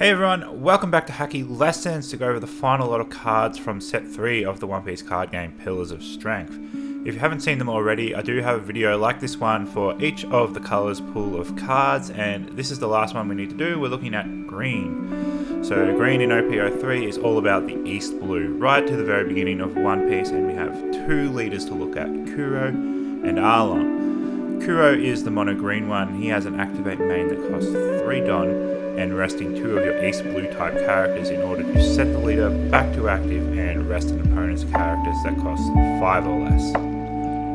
Hey everyone, welcome back to Hacky Lessons to go over the final lot of cards from set 3 of the One Piece card game Pillars of Strength. If you haven't seen them already, I do have a video like this one for each of the colours pool of cards, and this is the last one we need to do. We're looking at green. So green in OP03 is all about the East Blue, right to the very beginning of One Piece, and we have two leaders to look at, Kuro and Arlong. Kuro is the mono green one. He has an activate main that costs 3 Don, and resting 2 of your East Blue type characters in order to set the leader back to active and rest an opponent's characters that cost 5 or less.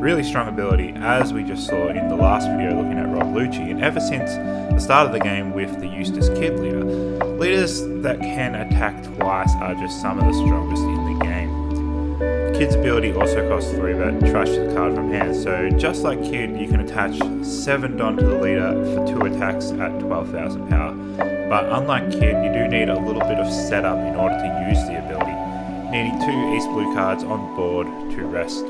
Really strong ability, as we just saw in the last video looking at Rob Lucci, and ever since the start of the game with the Eustace Kid leader. Leaders that can attack twice are just some of the strongest in the game. Kid's ability also costs 3, but trashes the card from hand, so just like Kid, you can attach 7 Don to the leader for 2 attacks at 12,000 power. But unlike Kid, you do need a little bit of setup in order to use the ability, needing 2 East Blue cards on board to rest.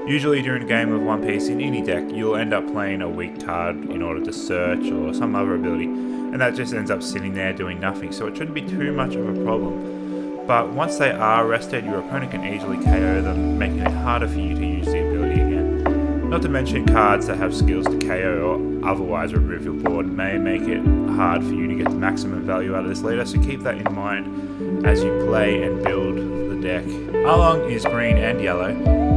Usually during a game of One Piece in any deck, you'll end up playing a weak card in order to search or some other ability, and that just ends up sitting there doing nothing, so it shouldn't be too much of a problem. But once they are rested, your opponent can easily KO them, making it harder for you to use the ability again. Not to mention cards that have skills to KO or otherwise remove your board may make it hard for you to get the maximum value out of this leader, so keep that in mind as you play and build the deck. Arlong is green and yellow.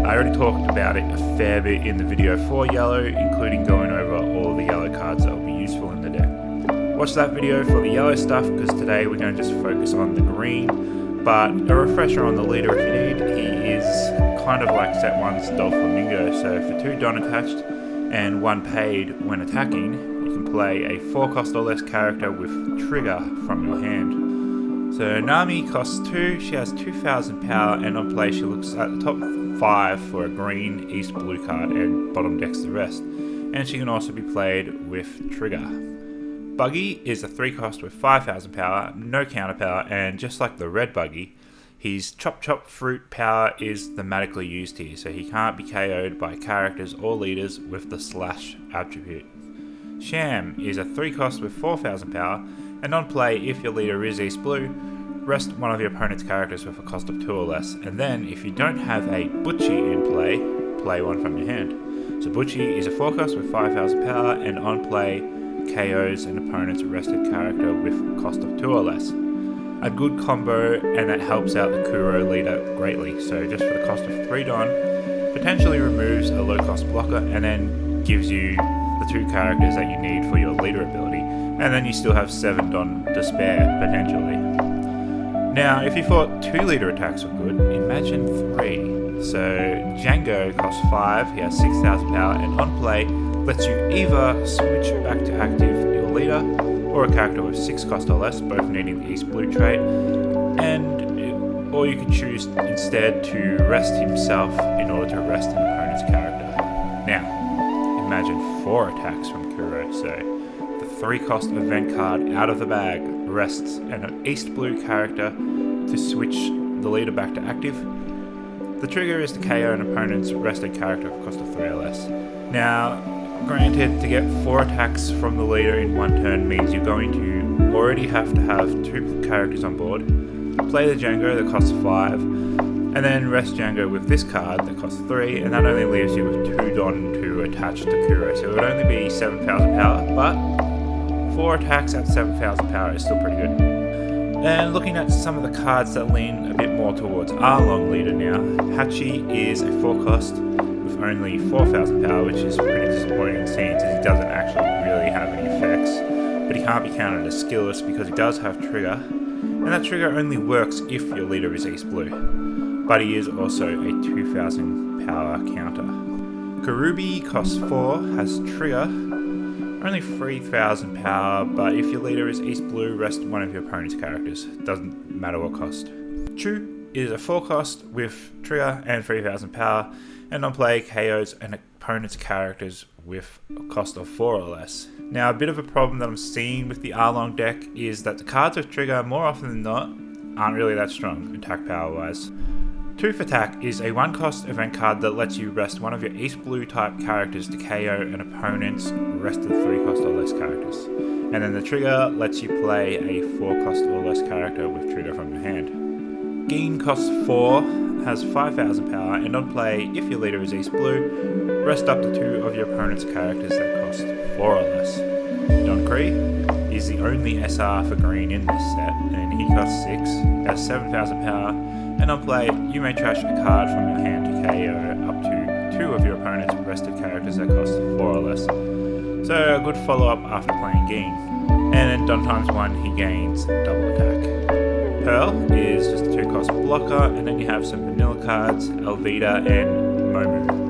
I already talked about it a fair bit in the video for yellow, including going over all the yellow cards that will be useful in the deck. Watch that video for the yellow stuff, because today we're going to just focus on the green. But a refresher on the leader if you need, he is kind of like set 1's Doflamingo, so for 2 Don attached and 1 paid when attacking, you can play a 4 cost or less character with Trigger from your hand. So Nami costs 2, she has 2,000 power, and on play she looks at the top 5 for a green East Blue card and bottom decks the rest. And she can also be played with Trigger. Buggy is a 3 cost with 5,000 power, no counter power, and just like the red Buggy, his Chop Chop Fruit power is thematically used here, so he can't be KO'd by characters or leaders with the slash attribute. Sham is a 3 cost with 4,000 power, and on play, if your leader is East Blue, rest one of your opponent's characters with a cost of 2 or less, and then if you don't have a Butchie in play, play one from your hand. So Butchie is a 4 cost with 5,000 power, and on play, KOs an opponent's rested character with a cost of 2 or less. A good combo, and that helps out the Kuro leader greatly, so just for the cost of 3 Don, potentially removes a low cost blocker and then gives you the 2 characters that you need for your leader ability, and then you still have 7 Don to spare, potentially. Now, if you thought 2 leader attacks were good, imagine 3. So Django costs 5, he has 6,000 power, and on play, lets you either switch back to active your leader, or a character with 6 cost or less, both needing the East Blue trait, or you can choose instead to rest himself in order to rest an opponent's character. Now, imagine 4 attacks from Kuro, so the 3 cost event card out of the bag rests an East Blue character to switch the leader back to active. The trigger is to KO an opponent's rested character with a cost of 3 or less. Now, granted, to get 4 attacks from the leader in 1 turn means you're going to already have to have 2 characters on board, play the Django that costs 5, and then rest Django with this card that costs 3, and that only leaves you with 2 Don to attach to Kuro, so it would only be 7,000 power, but 4 attacks at 7,000 power is still pretty good. And looking at some of the cards that lean a bit more towards Arlong leader now, Hachi is a 4 cost with only 4,000 power, which is pretty disappointing seeing as he doesn't actually really have any effects, but he can't be counted as skillless because he does have Trigger, and that Trigger only works if your leader is East Blue, but he is also a 2,000 power counter. Karubi costs 4, has Trigger, only 3,000 power, but if your leader is East Blue, rest one of your opponent's characters, doesn't matter what cost. Chu is a 4 cost with Trigger and 3,000 power, and on play KOs an opponent's characters with a cost of 4 or less. Now, a bit of a problem that I'm seeing with the Arlong deck is that the cards with Trigger, more often than not, aren't really that strong, attack power wise. Tooth Attack is a 1-cost event card that lets you rest one of your East Blue type characters to KO an opponent's rest of the 3-cost or less characters. And then the trigger lets you play a 4-cost or less character with trigger from your hand. Geen costs 4, has 5,000 power, and on play, if your leader is East Blue, rest up to 2 of your opponent's characters that cost 4 or less. Don Cree is the only SR for green in this set, and he costs 6, has 7,000 power, and on play, you may trash a card from your hand to KO up to 2 of your opponent's rested characters that cost 4 or less. So a good follow-up after playing Geen. And then Don times 1, he gains double attack. Pearl is just a 2-cost blocker, and then you have some vanilla cards, Elvita and Momu.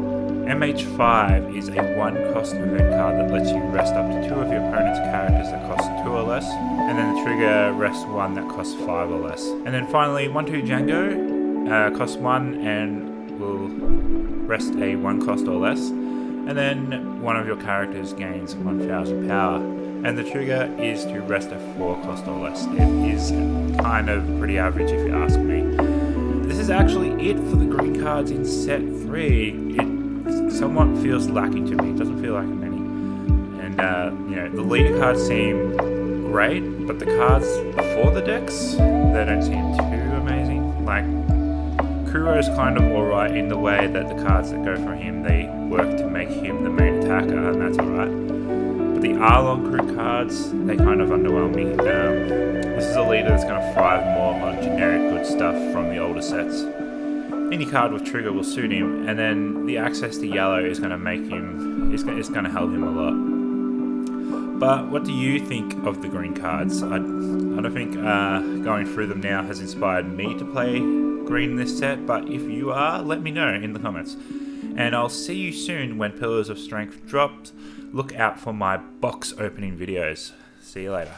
MH5 is a 1-cost event card that lets you rest up to 2 of your opponent's characters that cost 2 or less, and then the trigger rests 1 that costs 5 or less. And then finally, 1-2 Django costs 1 and will rest a 1-cost or less, and then one of your characters gains 1,000 power, and the trigger is to rest a 4-cost or less. It is kind of pretty average if you ask me. This is actually it for the green cards in set 3. It somewhat feels lacking to me. It doesn't feel like many. And you know, the leader cards seem great, but the cards before the decks, they don't seem too amazing. Like, Kuro's kind of alright in the way that the cards that go for him, they work to make him the main attacker, and that's alright. But the Arlong crew cards, they kind of underwhelm me. This is a leader that's going to thrive more on generic good stuff from the older sets. Any card with trigger will suit him, and then the access to yellow is going to make him, it's going to help him a lot. But what do you think of the green cards? I don't think going through them now has inspired me to play green this set, but if you are, let me know in the comments. And I'll see you soon when Pillars of Strength drops. Look out for my box opening videos. See you later.